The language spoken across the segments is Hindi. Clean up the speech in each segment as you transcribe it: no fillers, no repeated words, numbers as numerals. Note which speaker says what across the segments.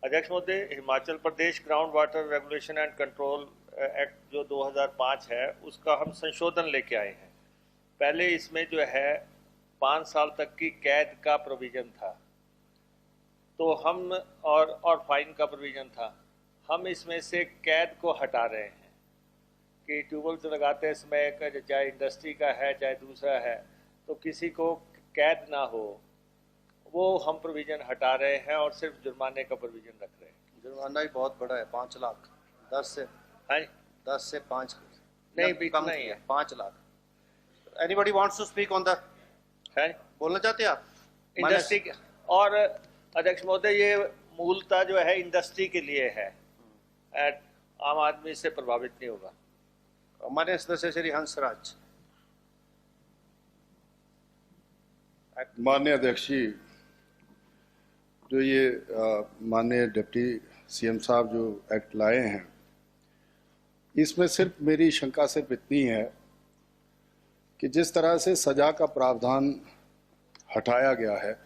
Speaker 1: अध्यक्ष महोदय, Himachal Pradesh ground water regulation and control act जो 2005 है उसका हम संशोधन लेके आए हैं। पहले इसमें जो है 5 साल तक की कैद का प्रोविज़न था, तो हम और फाइन का प्रोविज़न था। हम इसमें से कैद को हटा रहे हैं कि ट्यूबवेल लगाते समय चाहे इंडस्ट्री का है चाहे दूसरा है तो किसी को कैद ना हो, वो हम प्रोविज़न हटा रहे हैं और सिर्फ जुर्माने का प्रोविज़न रख रहे हैं।
Speaker 2: जुर्माना भी बहुत बड़ा है, 5 लाख। 10 से
Speaker 1: हाँ
Speaker 2: 10 से 5
Speaker 1: नहीं,
Speaker 2: कम
Speaker 1: नहीं है
Speaker 2: 5 lakh. Anybody wants to speak on the
Speaker 1: है
Speaker 2: बोलना चाहते हैं आप?
Speaker 1: इंडस्ट्री और अध्यक्ष महोदय, ये मूलतः जो है इंडस्ट्री के लिए है, आम आदमी इससे प्रभावित नहीं होगा।
Speaker 2: माननीय सदस्य श्री हंसराज।
Speaker 3: माननीय अध्यक्ष जी, जो ये माननीय डिप्टी सीएम साहब जो एक्ट लाए हैं, इसमें सिर्फ मेरी शंका सिर्फ इतनी है कि जिस तरह से सजा का प्रावधान हटाया गया है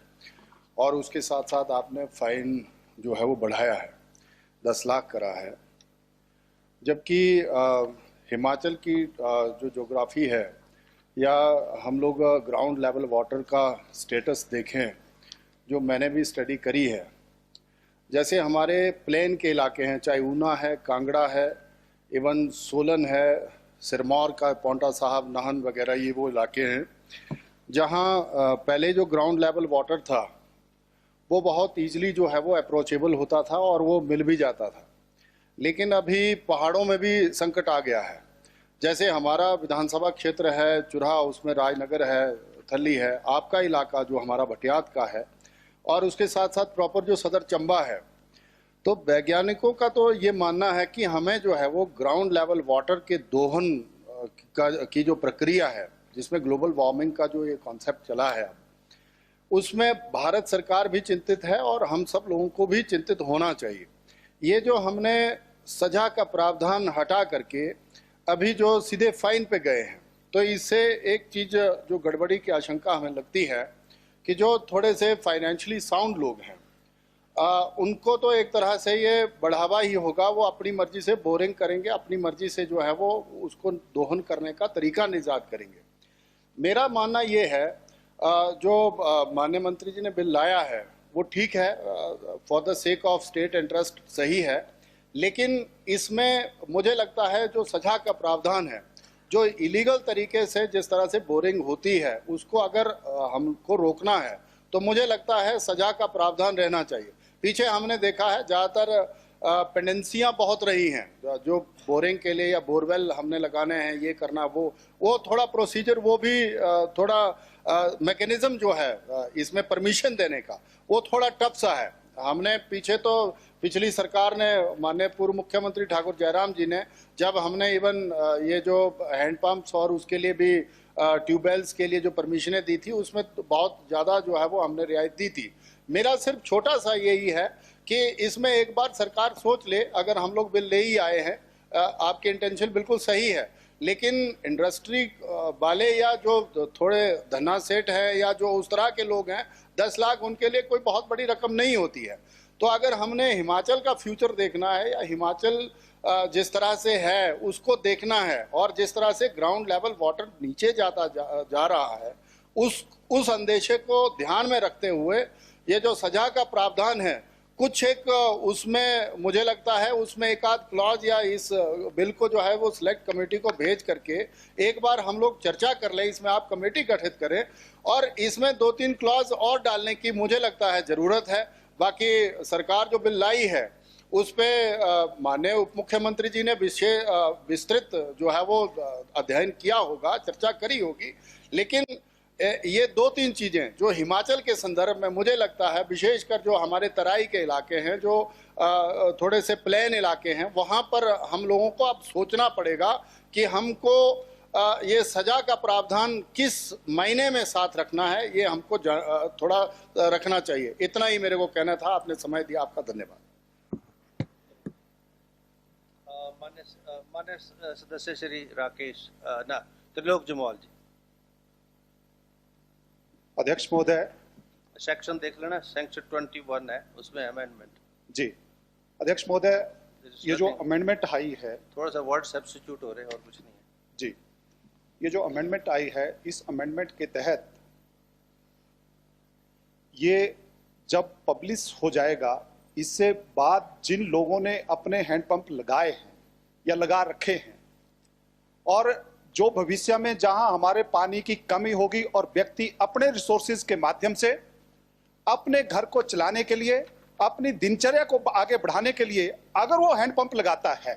Speaker 3: और उसके साथ साथ आपने फाइन जो है वो बढ़ाया है, 10 लाख करा है, जबकि हिमाचल की जो ज्योग्राफी है या हम लोग ग्राउंड लेवल वाटर का स्टेटस देखें, जो मैंने भी स्टडी करी है, जैसे हमारे प्लेन के इलाके हैं, चाहे ऊना है, कांगड़ा है, इवन सोलन है, सिरमौर का पौंटा साहब, नाहन वगैरह, ये वो इलाके हैं जहां पहले जो ग्राउंड लेवल वाटर था वो बहुत ईजिली जो है वो अप्रोचेबल होता था और वो मिल भी जाता था। लेकिन अभी पहाड़ों में भी संकट आ गया है। जैसे हमारा विधानसभा क्षेत्र है चुराह, उसमें राजनगर है, थली है, आपका इलाका जो हमारा भटियात का है, और उसके साथ साथ प्रॉपर जो सदर चंबा है। तो वैज्ञानिकों का तो ये मानना है कि हमें जो है वो ग्राउंड लेवल वाटर के दोहन की जो प्रक्रिया है, जिसमें ग्लोबल वार्मिंग का जो ये कॉन्सेप्ट चला है, उसमें भारत सरकार भी चिंतित है और हम सब लोगों को भी चिंतित होना चाहिए। ये जो हमने सजा का प्रावधान हटा करके अभी जो सीधे फाइन पे गए हैं, तो इससे एक चीज़ जो गड़बड़ी की आशंका हमें लगती है कि जो थोड़े से फाइनेंशियली साउंड लोग हैं, उनको तो एक तरह से ये बढ़ावा ही होगा। वो अपनी मर्जी से बोरिंग करेंगे, अपनी मर्जी से जो है वो उसको दोहन करने का तरीका निजात करेंगे। मेरा मानना ये है, जो माननीय मंत्री जी ने बिल लाया है वो ठीक है, for the sake of state interest सही है, लेकिन इसमें मुझे लगता है जो सजा का प्रावधान है, जो इलीगल तरीके से जिस तरह से बोरिंग होती है, उसको अगर हमको रोकना है तो मुझे लगता है सजा का प्रावधान रहना चाहिए। पीछे हमने देखा है ज़्यादातर पेंडेंसियाँ बहुत रही हैं, जो बोरिंग के लिए या बोरवेल हमने लगाने हैं, ये करना, वो थोड़ा प्रोसीजर, वो भी थोड़ा मैकेनिज्म जो है इसमें परमिशन देने का, वो थोड़ा टफ सा है। हमने पीछे तो पिछली सरकार ने, माननीय पूर्व मुख्यमंत्री ठाकुर जयराम जी ने, जब हमने इवन ये जो हैंडपम्प्स और उसके लिए भी ट्यूबवेल्स के लिए जो परमिशनें दी थी, उसमें तो बहुत ज़्यादा जो है वो हमने रियायत दी थी। मेरा सिर्फ छोटा सा यही है कि इसमें एक बार सरकार सोच ले, अगर हम लोग बिल ले ही आए हैं, आपके इंटेंशन बिल्कुल सही है, लेकिन इंडस्ट्री वाले या जो थोड़े धन्ना सेठ है या जो उस तरह के लोग हैं, 10 लाख उनके लिए कोई बहुत बड़ी रकम नहीं होती है। तो अगर हमने हिमाचल का फ्यूचर देखना है या हिमाचल जिस तरह से है उसको देखना है, और जिस तरह से ग्राउंड लेवल वाटर नीचे जाता जा रहा है, उस अंदेशे को ध्यान में रखते हुए ये जो सजा का प्रावधान है, कुछ एक उसमें मुझे लगता है उसमें एक आध क्लॉज या इस बिल को जो है वो सिलेक्ट कमेटी को भेज करके एक बार हम लोग चर्चा कर लें, इसमें आप कमेटी गठित करें और इसमें 2-3 क्लॉज और डालने की मुझे लगता है ज़रूरत है। बाकी सरकार जो बिल लाई है उस पर माननीय उप मुख्यमंत्री जी ने विस्तृत जो है वो अध्ययन किया होगा, चर्चा करी होगी, लेकिन ये 2-3 चीज़ें जो हिमाचल के संदर्भ में मुझे लगता है, विशेषकर जो हमारे तराई के इलाके हैं, जो थोड़े से प्लेन इलाके हैं, वहाँ पर हम लोगों को अब सोचना पड़ेगा कि हमको ये सजा का प्रावधान किस महीने में साथ रखना है, ये हमको थोड़ा रखना चाहिए। इतना ही मेरे को कहना था। आपने समय दिया, आपका धन्यवाद।
Speaker 2: मान्य सदस्य श्री राकेश त्रिलोक जमवाल जी।
Speaker 4: अध्यक्ष महोदय,
Speaker 2: सेक्शन देख लेना, सेक्शन 21 है, उसमें अमेंडमेंट।
Speaker 4: जी अध्यक्ष महोदय, ये जो अमेंडमेंट आई है,
Speaker 2: थोड़ा सा वर्ड सब्स्टिट्यूट हो रहे हैं और कुछ नहीं है।
Speaker 4: जी ये जो अमेंडमेंट आई है, इस अमेंडमेंट के तहत ये जब पब्लिश हो जाएगा, इससे बाद जिन लोगों ने अपने हैंडपंप लगाए हैं या लगा रखे हैं, और जो भविष्य में जहां हमारे पानी की कमी होगी और व्यक्ति अपने रिसोर्सेज के माध्यम से अपने घर को चलाने के लिए, अपनी दिनचर्या को आगे बढ़ाने के लिए अगर वो हैंडपंप लगाता है,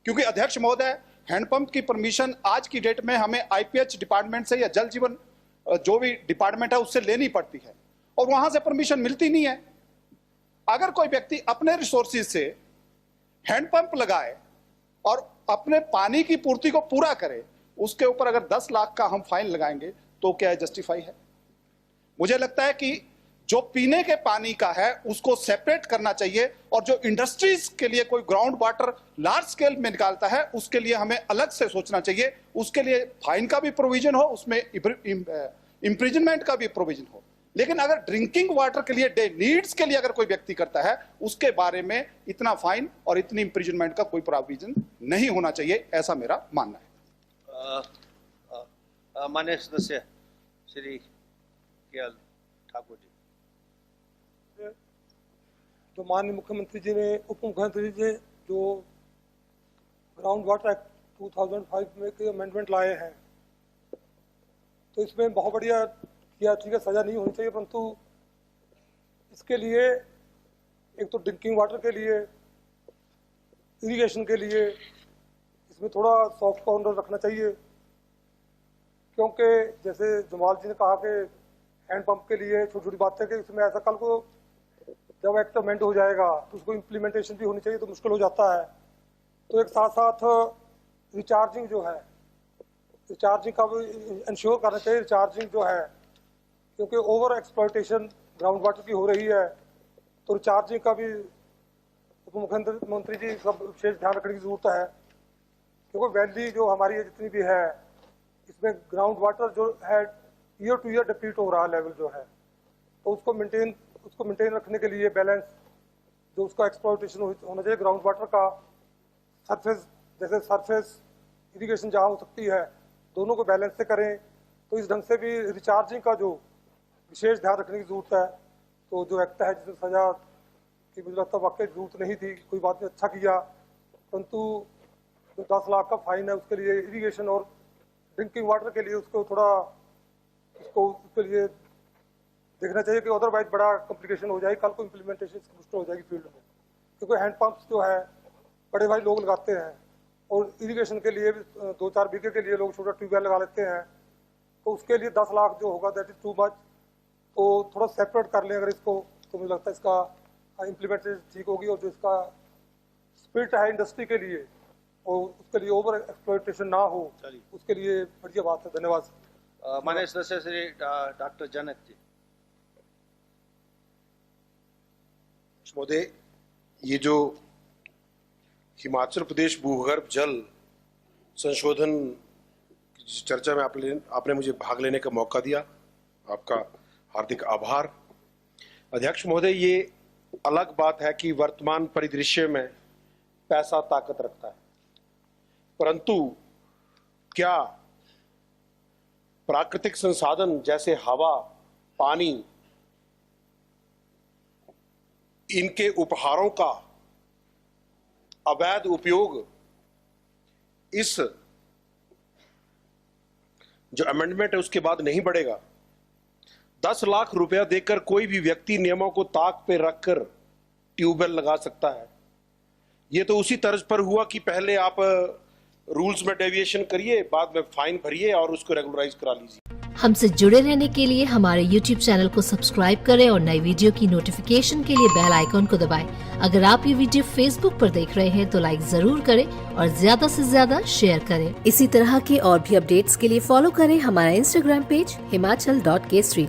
Speaker 4: क्योंकि अध्यक्ष महोदय हैंडपंप की परमिशन आज की डेट में हमें आईपीएच डिपार्टमेंट से या जल जीवन जो भी डिपार्टमेंट है उससे लेनी पड़ती है, और वहां से परमिशन मिलती नहीं है। अगर कोई व्यक्ति अपने रिसोर्सेज से हैंडपंप लगाए और अपने पानी की पूर्ति को पूरा करे, उसके ऊपर अगर 10 लाख का हम फाइन लगाएंगे तो क्या जस्टिफाई है? मुझे लगता है कि जो पीने के पानी का है उसको सेपरेट करना चाहिए, और जो इंडस्ट्रीज के लिए कोई ग्राउंड वाटर लार्ज स्केल में निकालता है उसके लिए हमें अलग से सोचना चाहिए। उसके लिए फाइन का भी प्रोविजन हो, उसमें इम्प्रिजनमेंट का भी प्रोविजन हो। लेकिन अगर ड्रिंकिंग वाटर के लिए, डे नीड्स के लिए अगर कोई व्यक्ति करता है, उसके बारे में इतना फाइन और इतनी इम्प्रिजनमेंट का कोई प्रोविजन नहीं होना चाहिए, ऐसा मेरा मानना है।
Speaker 2: माननीय सदस्य श्री केएल ठाकुर जी।
Speaker 5: जो माननीय मुख्यमंत्री जी ने, उप मुख्यमंत्री जी ने जो ग्राउंड वाटर एक्ट 2005 में के अमेंडमेंट लाए हैं, तो इसमें बहुत बढ़िया किया। ठीक है, सज़ा नहीं होनी चाहिए, परंतु इसके लिए एक तो ड्रिंकिंग वाटर के लिए, इरिगेशन के लिए इसमें थोड़ा सॉफ्ट कॉर्नर रखना चाहिए, क्योंकि जैसे जमाल जी ने कहा कि हैंडपंप के लिए छोटी छोटी बातें कि इसमें ऐसा कल को जब एक्ट अमेंड हो जाएगा तो उसको इम्प्लीमेंटेशन भी होनी चाहिए, तो मुश्किल हो जाता है। तो एक साथ साथ रिचार्जिंग जो है, रिचार्जिंग का भी इंश्योर करना चाहिए। रिचार्जिंग जो है, क्योंकि ओवर एक्सप्लॉयटेशन ग्राउंड वाटर की हो रही है, तो रिचार्जिंग का भी उप मुख्यमंत्री जी सब विशेष ध्यान रखने की ज़रूरत है, क्योंकि वैली जो हमारी है जितनी भी है, इसमें ग्राउंड वाटर जो है ईयर टू ईयर डिप्लीट हो रहा है लेवल जो है, तो उसको मेंटेन रखने के लिए बैलेंस जो उसका एक्सप्लॉयटेशन होना चाहिए ग्राउंड वाटर का, सरफेस जैसे सरफेस इरिगेशन जहाँ हो सकती है, दोनों को बैलेंस से करें। तो इस ढंग से भी रिचार्जिंग का जो विशेष ध्यान रखने की ज़रूरत है। तो जो एक्ट है जिसमें सज़ा की मुझे लगता है वाकई ज़रूरत नहीं थी, कोई बात नहीं, अच्छा किया, परंतु जो 10 लाख का फाइन है उसके लिए इरिगेशन और ड्रिंकिंग वाटर के लिए उसको थोड़ा उसके लिए देखना चाहिए कि अदरवाइज बड़ा कॉम्प्लिकेशन हो जाएगी, कल को इम्प्लीमेंटेशन मुश्किल हो जाएगी फील्ड में, क्योंकि हैंडपम्प्स जो है बड़े भाई लोग लगाते हैं, और इरिगेशन के लिए भी 2-4 बीघे के लिए लोग छोटा ट्यूबवेल लगा लेते हैं, तो उसके लिए 10 लाख जो होगा दैट इज़ टू मच। तो थोड़ा सेपरेट कर लें अगर इसको, तो मुझे लगता है इसका इम्प्लीमेंटेशन ठीक होगी, और जो इसका स्पिरिट है इंडस्ट्री के लिए और उसके लिए ओवर एक्सप्लॉयटेशन ना हो, उसके लिए बढ़िया बात है। धन्यवाद।
Speaker 2: माननीय सदस्य श्री डॉक्टर जनक जी।
Speaker 6: महोदय, ये जो हिमाचल प्रदेश भूगर्भ जल संशोधन की चर्चा में आपने मुझे भाग लेने का मौका दिया, आपका हार्दिक आभार। अध्यक्ष महोदय, ये अलग बात है कि वर्तमान परिदृश्य में पैसा ताकत रखता है, परंतु क्या प्राकृतिक संसाधन जैसे हवा, पानी, इनके उपहारों का अवैध उपयोग इस जो अमेंडमेंट है उसके बाद नहीं बढ़ेगा? 10 लाख रुपया देकर कोई भी व्यक्ति नियमों को ताक पे रखकर ट्यूबवेल लगा सकता है। ये तो उसी तर्ज पर हुआ कि पहले आप रूल्स में डेविएशन करिए, बाद में फाइन भरिए और उसको रेगुलराइज करा लीजिए।
Speaker 7: हमसे जुड़े रहने के लिए हमारे YouTube चैनल को सब्सक्राइब करें और नई वीडियो की नोटिफिकेशन के लिए बेल आइकॉन को दबाएं। अगर आप ये वीडियो Facebook पर देख रहे हैं तो लाइक जरूर करें और ज्यादा से ज्यादा शेयर करें। इसी तरह के और भी अपडेट्स के लिए फॉलो करें हमारा Instagram पेज himachal.kesri।